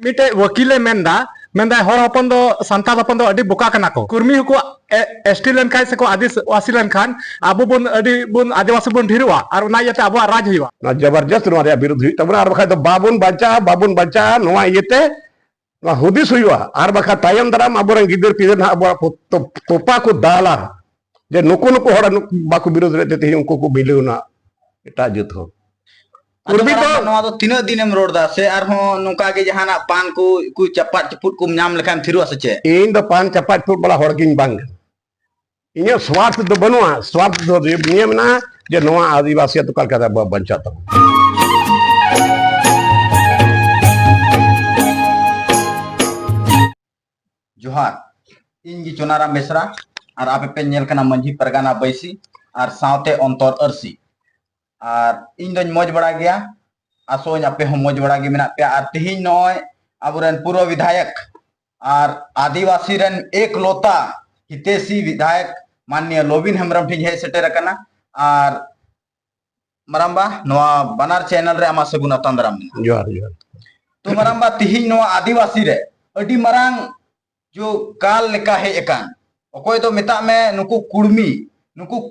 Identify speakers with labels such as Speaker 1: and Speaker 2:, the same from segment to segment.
Speaker 1: मिटे वकीले मेंदा हर हपन दो संताल हपन दो अडी बोका कना को कुर्मी को एसटी लेन खाय से को आदिवासी लेन खान आबो बन अडी बन आदिवासी बन ढिरवा और ना यते आबो राज हुआ
Speaker 2: ना जबरदस्त नो रे विरोध हुई तबना और बखा तो बाबुन बच्चा नोआ येते ना हुदिस हुआ और बखा तायम दराम आबोरन गिदर पिदर ना आबो तोपा को दाला जे नुको नुको हर बाको विरोध रे ते उनको को बिलुना एटा जुत हो
Speaker 3: कुर्मी तो तीन दिन रोड़ा से नौका के जहां पान को चपा चपुट को नाम लेखान थिरुआ से चे
Speaker 2: इन द पान चपा चपुट बड़ा हड़गिन बांग इन स्वार्थ तो बनुआ स्वार्थ तो नियम ना जे नवा आदिवासी तो कलकत्ता बंचा तो
Speaker 3: जोहार इन जी चुनाराम बेसरा और आपे पे नेल कना मंझी परगाना बैसी और सावते अंतर अरसी और इन दोन मौज बड़ा गया आसोन आपे हम मौज बड़ा गया पे और तिहिन नय आबुरन पूर्व विधायक और आदिवासी रन एक लोता हितेशी विधायक माननीय लोबिन हेम्ब्रम ठीक है सेटेर कना और मराम्बा नवा बनार चैनल रे आमा सगुना तंदराम
Speaker 2: जोहार जोहार
Speaker 3: तो मराम्बा तिहिन नवा आदिवासी रे अडी मरांग जो काल लेका है एकान ओकोय तो मेता में नुकु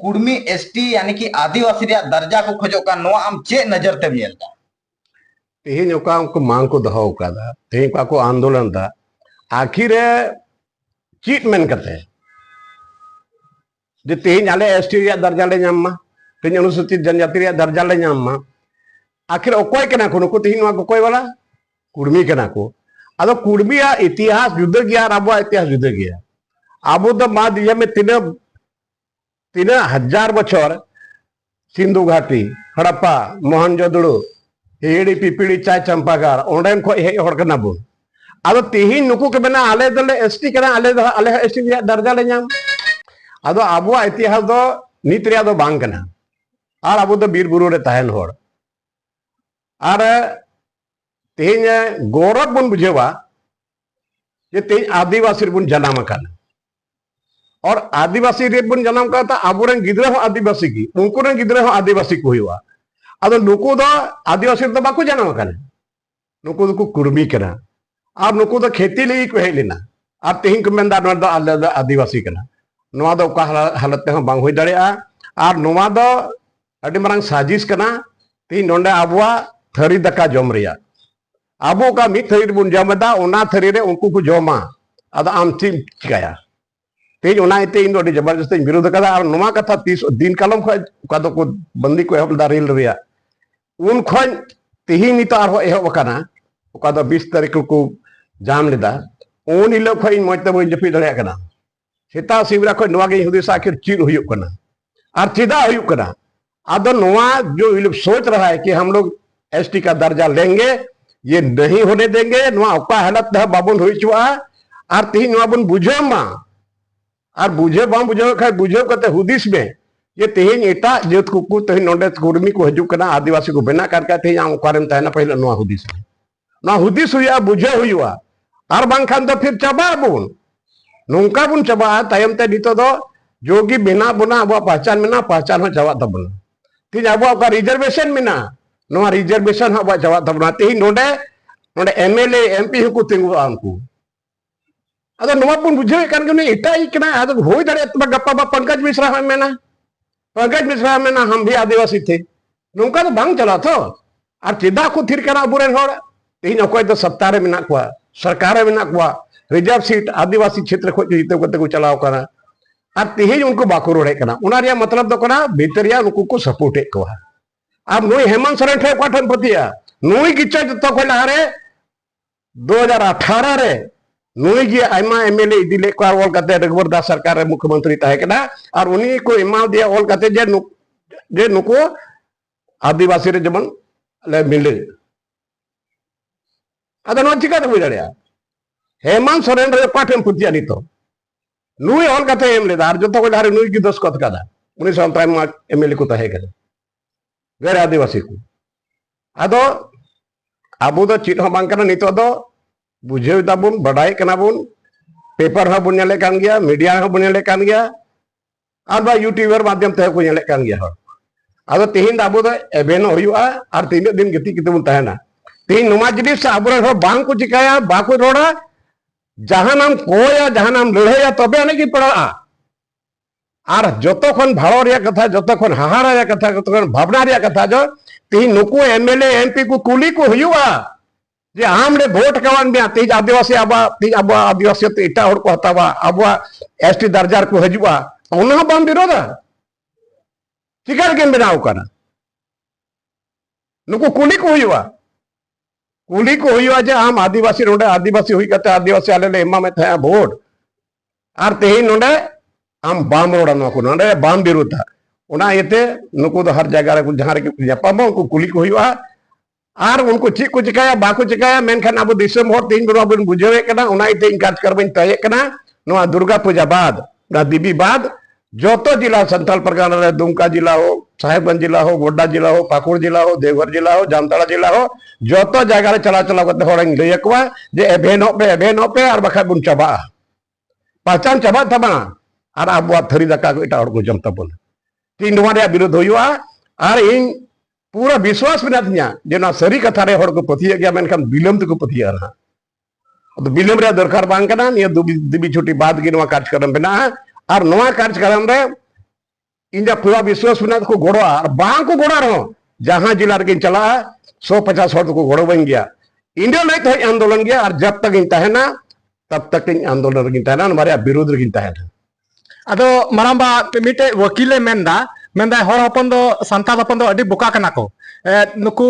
Speaker 3: कुर्मी एसटी यानी कि आदिवासी रे दर्जा को खोजो का नवा आम चे नजर ते मिलता
Speaker 2: तेहिन ओका उनको मांग को दहो कादा तेहिन का को आंदोलन था आखिर चीट मेन करते जे तेहिन आले एसटी रे दर्जा ले नामा तेहिन अनुसूचित जनजाति रे दर्जा ले नामा आखिर ओकोय केना को नुकु तेहिन वा कोय वाला कुर्मी केना को आदो कुर्मिया इतिहास जुदा गया आबो इतिहास जुदा गया आबो द मा दिया में 3,000 बछर सिंधु घाटी हड़प्पा मोहनजोदड़ो हेड़ी पिपड़ी चाय चंपागार ओंडेन खो हे हड़ कना बो आदो तेहिन नुकु के बना आले दले एसटी कना आले एसटी रे दर्जा ले नाम आदो आबो इतिहास दो नित रे दो बांग कना आर आबो दो बीर बुरु रे ताहेन हड़ आर तेहिन गौरव बन बुझेवा जे तेहिन आदिवासी रे बन जन्म काना और आदिवासी रे बन जन्म का था आबोरन गिदरा हो आदिवासी की उनको रे गिदरा हो आदिवासी को हुआ अदो नुको दो आदिवासी तो बाको जन्म काना नुको को कुर्मी कना और नुको दो खेती ले को हेलिना और तेहिन को मेंदा न दो आदिवासी कना नवा दो का हालत ते बांग होई दड़िया और नवा दो अडी मरंग साजिश कना तेहिन नोंडे आबुआ थरी दका जम रिया आबो का मित थरी बुन जमदा ओना थरी रे उनको को जमा अदो आम चिम चिकाया तेज उनाइते इन अडी जबरदस्त विरोध कदा और नवा कथा 30 दिन कालम खो का दो को बंदी को एहब दारिल रिया उन खन तेही नित आर एहब कना का दो 20 तारीख को जाम लेदा उन हिलो खो इन मजते बन जपी दड़िया कना सेता सिवरा खो नवा गे हुदिस आखिर चीर हुयुक कना और चिदा हुयुक कना आदो नवा जो ये लोग सोच रहा है कि हम लोग एसटी का दर्जा लेंगे ये नहीं होने देंगे नवा ओका हालत द बाबुन हुई चुआ और तेही नवा बन बुझो मा और बुझे बाम बुझे खाय बुझे कते हुदिस में ये तेहिन एटा जेत को तेहिन नोंडे कुर्मी को हजू कना आदिवासी को बेना करके तेहिन आम कारन तहना पहले नवा हुदिस में ना हुदिस हुआ बुझे हुआ और बांखान तो फिर चबा बुन नोंका बुन चबा तायम ते नितो दो जोगी बिना बुना अब पहचान में ना पहचान हो चबा तबना तेज अब का रिजर्वेशन में ना नवा रिजर्वेशन अब चबा तबना तेहिन नोंडे नोंडे एमएलए एमपी को तिंगु आमको अदो नवा पुन बुझे कान के एटा ही कना अदो होई दड़े तब गप्पा बा पंकज मिश्रा में ना हम भी आदिवासी थे नोंका तो बांग चला तो और चिदा को थिर कना बुरेन होड़ तेहिन ओकोय तो सत्ता रे मेना कोआ सरकार रे मेना कोआ रिजर्व सीट आदिवासी क्षेत्र को जीते को चलाव कना और तेहिन उनको बाको रोड़े कना उना रिया मतलब दो कना भीतरिया उनको को सपोर्ट कोआ अब नोई हेमंत सोरेन ठे कोठन पतिया नोई गिच्चा तो को लारे 2018 रे नुई गे आयमा एमएलए इदिले को ऑल कते रघुवर दास सरकार रे मुख्यमंत्री ताहे कना और उनी को इमा दिया ऑल कते जे नुको आदिवासी रे जमन ले मिले अदा नो चिका बुझ दड़िया हेमंत सोरेन रे पाठन पुतिया नितो नुई ऑल कते एम ले दार जतो को दारे नुई की दस कत कादा उनी संताय मा एमएलए को ताहे कना गैर आदिवासी को अदो आबो दो चिट हो बांग कना नितो दो बुझे दाबुन बड़ाई कना बुन पेपर हा बुन नेले कान गया मीडिया हा बुन नेले कान गया और बा यूट्यूबर माध्यम ते को नेले कान गया हर आदो तेहिन दाबो दो एबेनो हुआ और 3 दिन गति किते बुन तहना तीन नुमा जिनिस आबुरे बांग को चिकाया बाको रोड़ा जहां नाम कोया जहां नाम लड़ाया तबे अने की पड़ा और जतो खन भाड़ो रे कथा जतो खन हाहाड़ा रे कथा जतो खन भावना रे कथा जो तीन नुकु एमएलए एमपी को कुली को हुआ जे आम रे वोट कवान बे तीज आदिवासी अब आदिवासी तो एटा हर को हतावा अब एसटी दर्जार को हजुआ उन्हा बाम विरोधा चिकार के बनाव कना नुकु कुली को हुआ जे आम आदिवासी नोडे आदिवासी हुई कते आदिवासी आले ले एमा में था वोट और तेही नोडे आम बाम रोड़ा नुकु नोडे बाम विरोधा उना येते नुकु दो हर जगह रे जहां रे जपामो उनको कुली को हुआ और उनको चीज को चिकाया बाको चिकाया मेनखान अब दिसम हर तीन बरो बन बुझेवे कना उना इते काज करबन तय कना नुआ दुर्गा पूजा बाद ना देवी बाद जोतो जिला संथाल परगना रे दुमका जिला हो साहेबगंज जिला हो गोड्डा जिला हो पाकुड़ जिला हो देवघर जिला हो जामताड़ा जिला हो जोतो जगह रे चला चला करते होरंग लयकवा जे एभेनो पे और बखा बुन चबा पहचान चबा तबा और अब थरी दका को एटा हर को जमता बोल तीन नुआ रे विरोध होयुआ और इन पूरा विश्वास में नाथिया जेना सरी कथा रे हर को पथिया गया मेनखान बिलम तो को पथिया रहा तो बिलम रे दरकार बांग कना निया दुबी छुट्टी बाद गे नुआ कार्यक्रम बना और नुआ कार्यक्रम रे इंजा पूरा विश्वास में को गोड़ो और बांग को गोड़ा रहो जहां जिला रे चला 150 हर को गोड़ो बन गया इंडिया नहीं तो आंदोलन गया और जब तक इंता है ना तब तक आंदोलन रे है ना हमारे विरोध रे है
Speaker 1: अदो मरांबा मिटे वकीले मेंदा मेंदा हर हपन दो संताल हपन दो अडी बुका कना को नुकु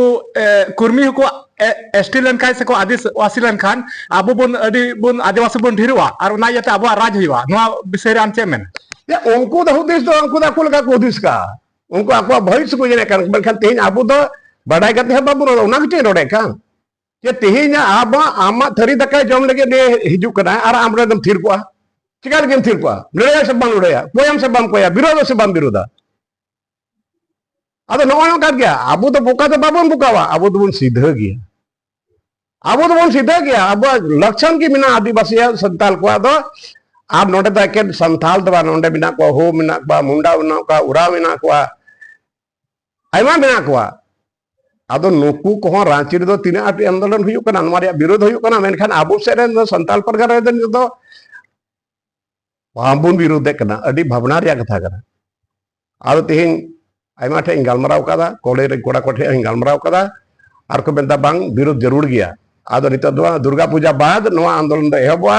Speaker 1: कुर्मी को एसटी लेन काय से को आदिवासी लेन खान आबो बन अडी बन आदिवासी बन ढिरवा और ना यते आबो राज हुआ नोआ विषय रे आनचे मेन
Speaker 2: या उनको दो देश तो उनको दा कुल का कोदिस का उनको आको भविष्य को जने कर बलखान तेन आबो दो बड़ाई करते है बाबू रो ना के रोडे का जे तेन आबा आमा थरी दका जम लगे ने हिजु कना और आमरे दम थिर को चिकार गेम थिर को लड़ाई से बम लड़ाया कोयम से बम कोया विरोध से बम विरोधा अब नवा कर गया अब तो बुका तो बाबन बुकावा अब तो बन सीधा गया अब लक्षण की बिना आदिवासी संताल को दो आप नोटे तक के संताल दबा नोटे बिना को हो बिना को मुंडा बिना को उरा बिना को आयमा बिना को अब नुकु को रांची रे दो तीन आठ आंदोलन हुई कना हमारे विरोध हुई कना मेनखान आबो से रे संताल परगना रे दो बाबुन विरोध कना अडी भावना रे कथा कना अब तेहिन आयमा ठे गलमराव कदा कोले रे कोड़ा कोठे गलमराव कदा और को बेंदा बांग विरोध जरूर गया आदो नित दुर्गा पूजा बाद नवा आंदोलन एहबा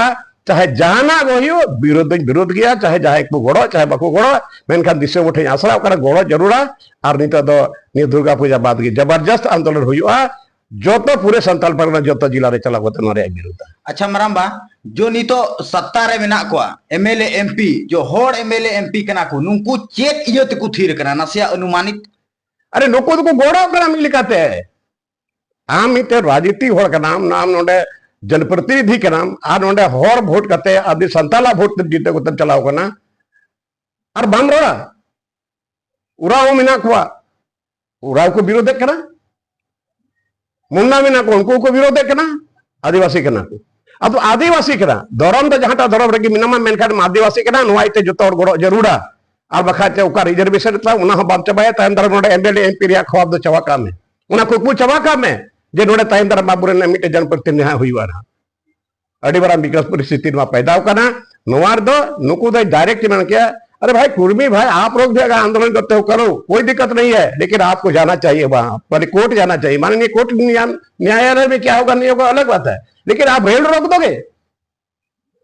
Speaker 2: चाहे जाना गयो विरोध गया चाहे जाहे को गोड़ो चाहे बाको गोड़ो मेनखान दिसो उठे आसरा करा गोड़ो जरूरा और नित दो नि दुर्गा पूजा बाद की जबरदस्त आंदोलन हुआ जो तो पूरे संताल परगना जो तो जिला रे चला गोते नरे विरोध
Speaker 3: अच्छा मरांबा जो नितो सत्ता रे मेना को एमएलए एमपी जो होड़ एमएलए एमपी कना को नुंकु चेक इयो ते को थीर कना नसिया अनुमानित
Speaker 2: अरे नुको तो को गोड़ो कना मिलिकाते आम इते राजनीति होड़ का नाम नोडे जनप्रतिनिधि के नाम आ नोडे होड़ वोट करते आदि संताला वोट जीते को तब चलाओ कना और बम रोड़ा उराव मिना को उराव को विरोध कना मुन्ना मिना को उनको को विरोध कना आदिवासी कना को अब आदिवासी कना दरम तो जहां दरम रे मिनामा मेनखान आदिवासी कना नोआ इते जतो गोड़ो जरूरा और बखा चे उका रिजर्वेशन ता उना बाम चबाया तायम दर नोडे एमएलए एमपी रे खवाब दो चवा काम में उना को चवा काम में जे नोडे तायम दर बाबुरे ने मिटे जनप्रतिनिधि हुईवा ना अड़ी बड़ा विकास परिस्थिति में पैदा होना नोवार दो नुकु दो डायरेक्ट मन किया अरे भाई कुर्मी भाई आप लोग भी अगर आंदोलन करते हो करो कोई दिक्कत नहीं है लेकिन आपको जाना चाहिए वहां पर कोर्ट जाना चाहिए माननीय कोर्ट न्यायालय में क्या होगा नहीं होगा अलग बात है लेकिन आप रेल रोक दोगे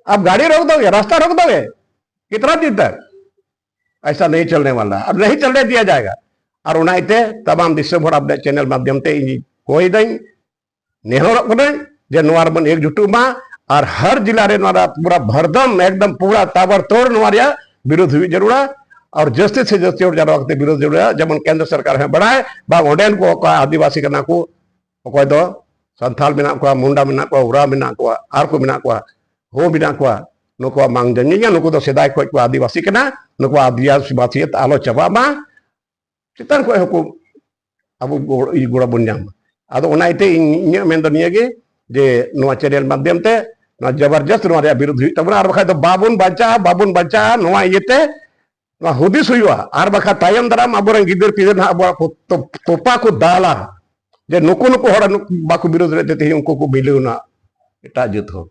Speaker 2: आप गाड़ी रोक दोगे रास्ता रोक दोगे कितना दिन तक ऐसा नहीं चलने वाला और नहीं चलने दिया जाएगा और उनाइते तमाम दिसो भर अपने चैनल माध्यम से कोई दई नेहर जे नोवार बन एकजुट मा और हर जिला रे नोरा पूरा भरदम एकदम पूरा ताबड़तोड़ नोवारिया विरोध हुई जरूरा और जस्ते से जस्ते और जरा वक्त विरोध जरूरा जब केंद्र सरकार है बढ़ाए बा ओडेन को आदिवासी का नाको कोई दो संथाल बिना को मुंडा बिना को उरा बिना को आर को बिना को हो बिना को नुको मांग जंगिया नुको दो सेदाय को आदिवासी कना नुको आदिवासी बासियत आलो चबा मा चितन को हुकुम अब गुड़ा बुन्याम आदो उनाइते इन्या मेन दो नियगे जे नोआ चैनल माध्यम ते ना जबरदस्त नोआ विरोध हुई तब और बखा तो बाबुन बच्चा नोआ येते नोआ हुदिस हुआ और बखा तायम दराम अब गिदर पिदर अब तोपा को दाला जे नुकु नुकु हर बाको विरोध रे ते उनको को मिलुना एटा जुत हो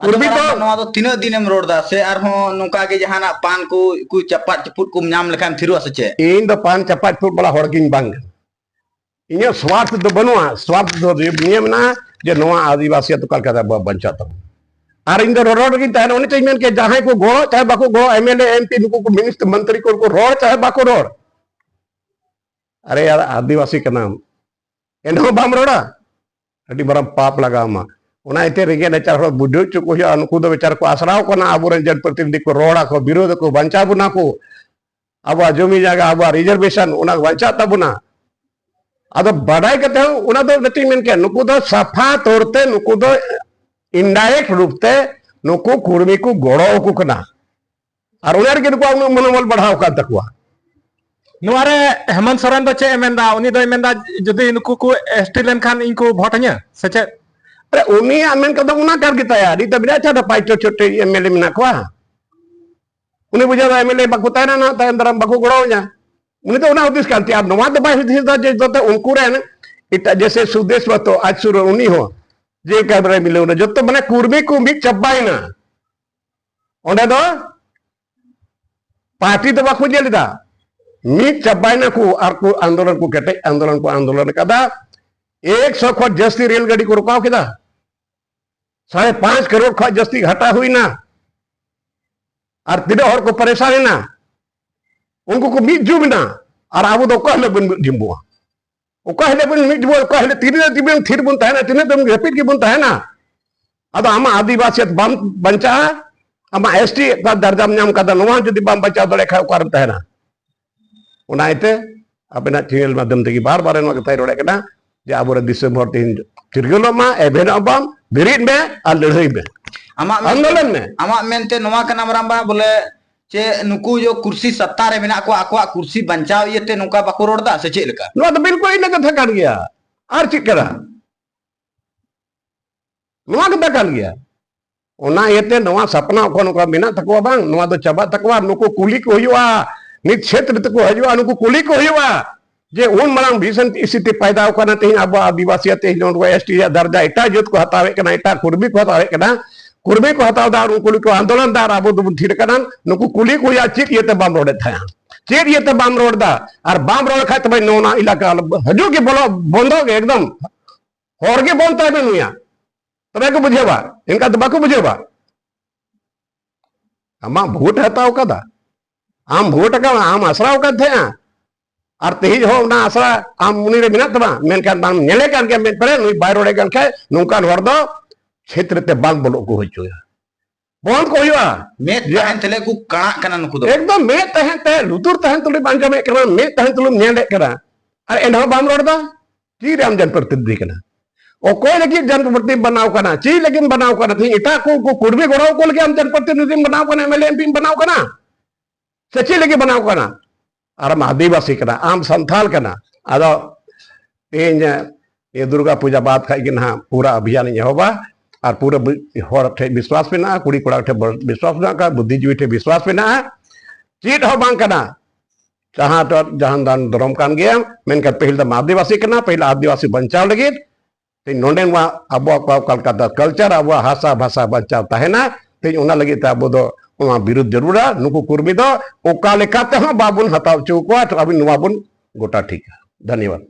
Speaker 2: कुर्मी तो
Speaker 3: तीना दिनम रोडदा से आरहो नुका के जहाना पान को चपा चपुट को नाम लेखान थिरु आसे चे
Speaker 2: इन द पान चपा चपुट बड़ा हड़गिन बांग इन स्वार्थ दो बनुआ स्वार्थ दो नियम ना जे नवा आदिवासी तो कलकत्ता बंचा तब और इन रोड की तहन उन्हें चाहिए के जहां को गोड़ो चाहे बाको गोड़ो एमएलए एमपी नुको को मिनिस्टर मंत्री को रोड चाहे बाको रोड अरे यार आदिवासी का नाम एनो बाम रोड़ा अभी बड़ा पाप लगा मा उना इते रेगे नेचार हो बुद्धि चुको या नुको दो विचार को आसराव को ना आबुरन जनप्रतिनिधि को रोड़ा को विरोध को बंचा बुना को अब जमी जागा अब रिजर्वेशन उना बंचा तबुना अब बड़ाई करते हो उना दो नती मेन के नुको दो सफा तोड़ते नुको दो इनडायरेक्ट रूप से नुको कुर्मी को गोड़ो को कना और उनार के नुको मनोबल बढ़ाव का तकवा
Speaker 1: नुआरे हेमंत सोरेन दो चे मेंदा उनी दो मेंदा जदि नुको को एसटी लेन खान इनको भोटanya सचे
Speaker 2: अरे उनी आमेन का तो उना कर गिता यार इता बिना चाटा पाइचो छोटे एमएलए में नाखवा उनी बुझा एमएलए बाको ताना ना तान दरम बाको गोड़ो जा उनी तो उना उद्देश्य करते आप नवा दबा हिदा जे तो उनको रे इता जैसे सुदेश तो आज सुर उनी हो जे कैमरा मिले जो तो मैंने कुर्मी को भी चब्बाइना ओंडे दो पार्टी तो बाको जेलिदा मी चब्बाइना को और को आंदोलन को कटे आंदोलन कदा 100 खट जस्ती रेलगाड़ी को रुकाव किदा 5.5 करोड़ खट जस्ती घाटा हुई ना और तीनों और को परेशानी ना उनको को बीच जुबना और आबो तो कहले बन जिम्बुआ ओ कहले बन मिट बोल कहले तीने दिबन थिर बुन तहना तीने तुम रिपीट की बुन तहना अब हम आदिवासी बम बंचा हम एसटी का दर्जा नाम का नवा जदि बम बचा दड़े खा कर तहना उनाइते अपना चैनल माध्यम ते बार बार नो कथाय रोड़े कना जे आबो दिसम हर तीन तिरगलो मा एबेन बम बिरिट में और लड़ाई में आंदोलन में
Speaker 3: आमा मेनते नवा कना मरांबा बोले चे नुकु जो कुर्सी सत्ता रे मेना को आको कुर्सी बंचाव येते नुका बाको रोडदा से चे लेका
Speaker 2: नो तो बिल्कुल इन कथा कर गया और ठीक करा नवा कथा कर गया ओना येते नवा सपना को नुका मेना तकवा बांग नवा तो चबा तकवा नुको कुली को हुआ नित क्षेत्र तक हजवा नुको कुली को हुआ जे उन मरांग भीषण स्थिति पैदा करना तेज अब आदिवासी तेज एसटी दर्जा एटा जुत को हतावे कना एटा कुर्मी को हतावे कना कुर्मी को हतावदार उनको को आंदोलनदार आबो दो थिर कना नुको कुली को या चिक येते बाम रोड था चिक येते बाम रोड दा और बाम रोड खाते भाई नोना इलाका हजू के बोलो बंदो के एकदम होर के बोलता है नुया तबे को बुझेबा इनका तो बाको बुझेबा अमा भोट हताव कदा आम भोट का आम आसराव का थे और तेज हो ना आसरा आम मुनि रे बिना तबा मेन कान बाम नेले कान के मेन परे नुई बाय रोडे कान के नुकान हर दो क्षेत्र ते बाल बोलो को होचोया बोल को हुआ
Speaker 3: मे तहन तले को कणा कना नुकु दो
Speaker 2: एकदम मे तहन ते लुतुर तहन तुली बांजा में कना मे तहन तुलु नेले कना और एनो बाम रोड दा ची राम जन प्रतिनिधि कना ओ कोई लगी जन प्रतिनिधि बनाव कना ची लेकिन बनाव कना थी इटा को कुर्मी गोड़ाव को लगे हम जन प्रतिनिधि बनाव कना एमएलए एमपी बनाव कना सच्ची लगी बनाव कना और हम आदिवासी कना आम संथाल कना आदो तेज ये दुर्गा पूजा बात खाई ना पूरा अभियान होबा और पूरा हर ठे विश्वास में ना कुड़ी कोड़ा ठे विश्वास ना का बुद्धिजीवी ठे विश्वास में ना चीट हो बांग कना जहां तो जहां दान धर्म कान गया मेनका पहल द आदिवासी कना पहला आदिवासी बंचाव लगे ते नोंडे वा अब कलकत्ता कल्चर अब हासा भाषा बचाव तहना ते उना लगे ते अब दो उना विरुद्ध जरूरा नुकु कुर्मी दो ओका लेखाते हो बाबुन हताव चौको अभी नुवाबुन गोटा ठीक है धन्यवाद।